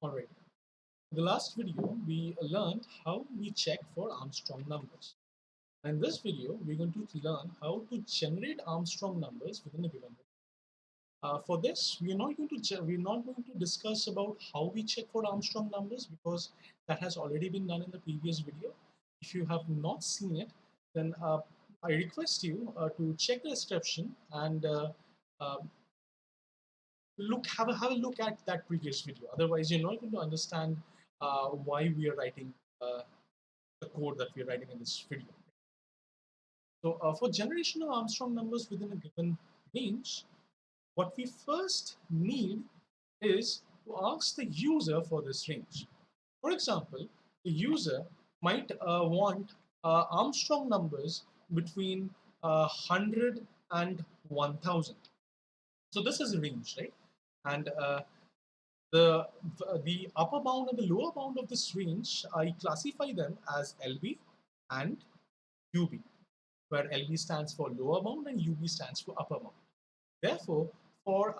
Alright, in the last video we learned how we check for Armstrong numbers. In this video we're going to learn how to generate Armstrong numbers within a given range. For this we're not going to discuss about how we check for Armstrong numbers because that has already been done in the previous video. If you have not seen it, then I request you to check the description and uh, have a look at that previous video. Otherwise, you're not going to understand why we are writing the code that we are writing in this video. So for generation of Armstrong numbers within a given range, what we first need is to ask the user for this range. For example, the user might want Armstrong numbers between 100 and 1000. So this is a range, right? And the the upper bound and the lower bound of this range, I classify them as LB and UB, where LB stands for lower bound and UB stands for upper bound. Therefore, for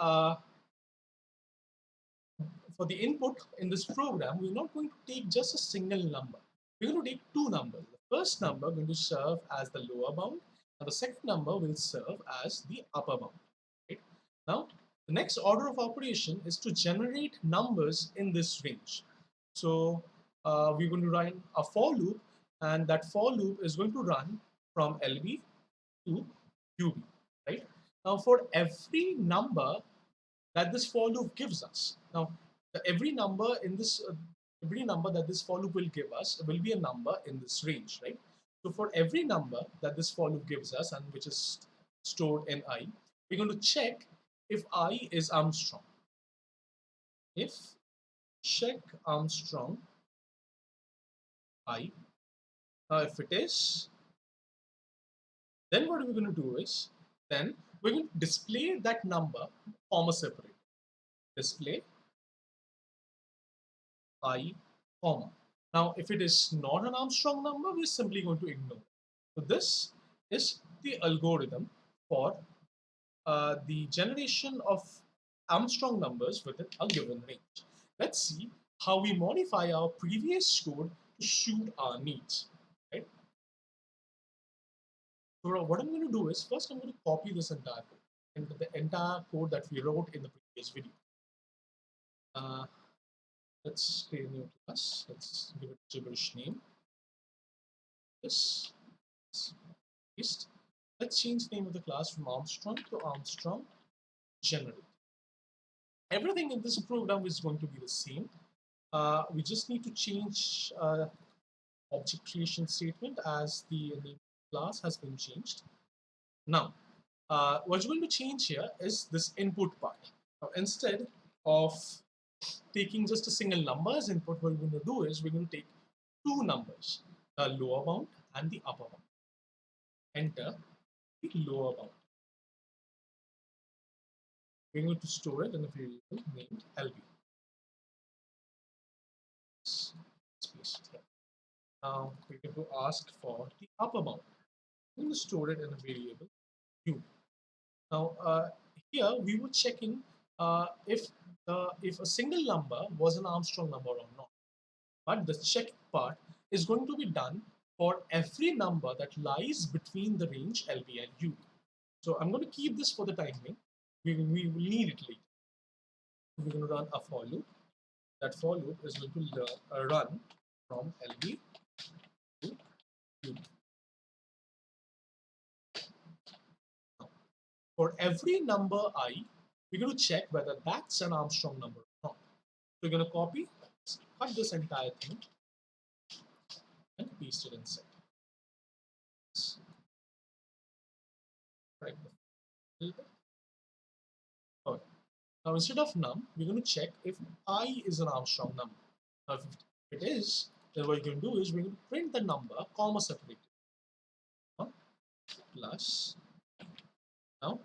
the input in this program, we're not going to take just a single number. We're going to take two numbers. The first number is going to serve as the lower bound, and the second number will serve as the upper bound. Right? Now, the next order of operation is to generate numbers in this range. So we're going to run a for loop, and that for loop is going to run from LB to UB. Right? Now, for every number that this for loop gives us. Now, every number that this for loop will give us will be a number in this range, right? So for every number that this for loop gives us and which is stored in I, we're going to check if I is Armstrong. If check Armstrong I, if it is, then what we're going to do is, then we're going to display that number comma separated. Display I, comma. Now, if it is not an Armstrong number, we're simply going to ignore it. So this is the algorithm for the generation of Armstrong numbers within a given range. Let's see how we modify our previous code to suit our needs. Right? So what I'm going to do is, first I'm going to copy this entire code into the entire code that we wrote in the previous video. Let's create a new class. Let's give it a gibberish name. This. Let's change the name of the class from Armstrong to Armstrong Generate. Everything in this program is going to be the same. We just need to change object creation statement as the name of the class has been changed. Now, what's going to change here is this input part. Now, instead of taking just a single number as input, what we're going to do is we're going to take two numbers, the lower bound and the upper bound. Enter the lower bound. We're going to store it in a variable named LB. Let's place it here. Now we're going to ask for the upper bound. We're going to store it in a variable U. Now here we were checking if a single number was an Armstrong number or not. But the check part is going to be done for every number that lies between the range LB and UB. So I'm going to keep this for the time being. We will need it later. We're going to run a for loop. That for loop is going to run from LB to UB. For every number I, we're going to check whether that's an Armstrong number or not. So we're going to copy, cut this entire thing, and paste it inside. Right. Okay. Now instead of num, we're going to check if I is an Armstrong number. Now if it is, then what we're going to do is we're going to print the number comma separated. Plus. Now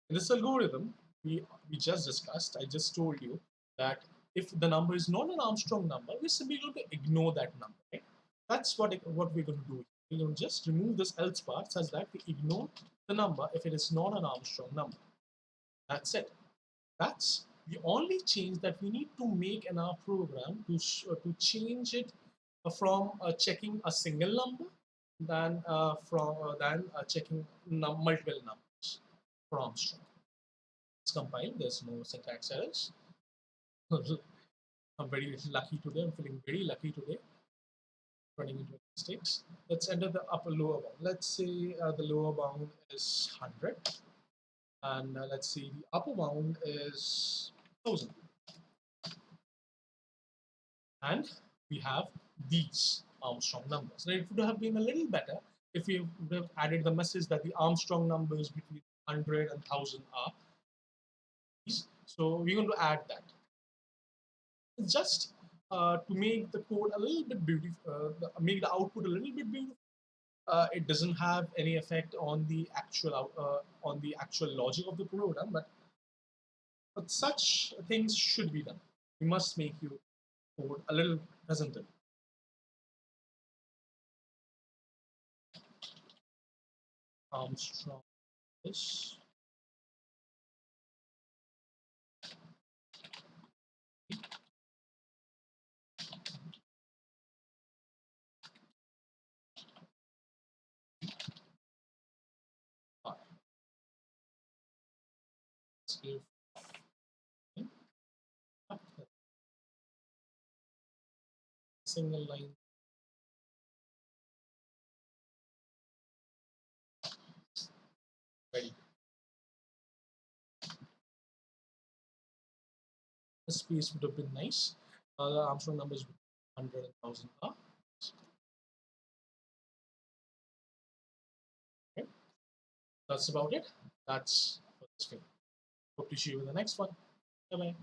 in this algorithm we just discussed, I just told you that if the number is not an Armstrong number, we're simply going to ignore that number. Right? That's what we're going to do. We're going to just remove this else part such that we ignore the number if it is not an Armstrong number. That's it. That's The only change that we need to make in our program to change it from checking a single number than checking multiple numbers for Armstrong. It's compiled. There's no syntax errors. I'm very lucky today. I'm feeling very lucky today. Running into mistakes. Let's enter the upper lower bound. Let's say the lower bound is 100, and let's see the upper bound is 1000. And we have these Armstrong numbers. Now, it would have been a little better if we would have added the message that the Armstrong numbers between 100 and 1000 are these. So we're going to add that. Just to make the code a little bit beautiful, make the output a little bit beautiful. It doesn't have any effect on the actual logic of the program, but such things should be done. We must make your code a little presentable. Armstrong is give single line ready. The space would have been nice. The Armstrong numbers 100 and 1000 are. Okay. That's about it. That's for this video. Hope to see you in the next one. Bye bye.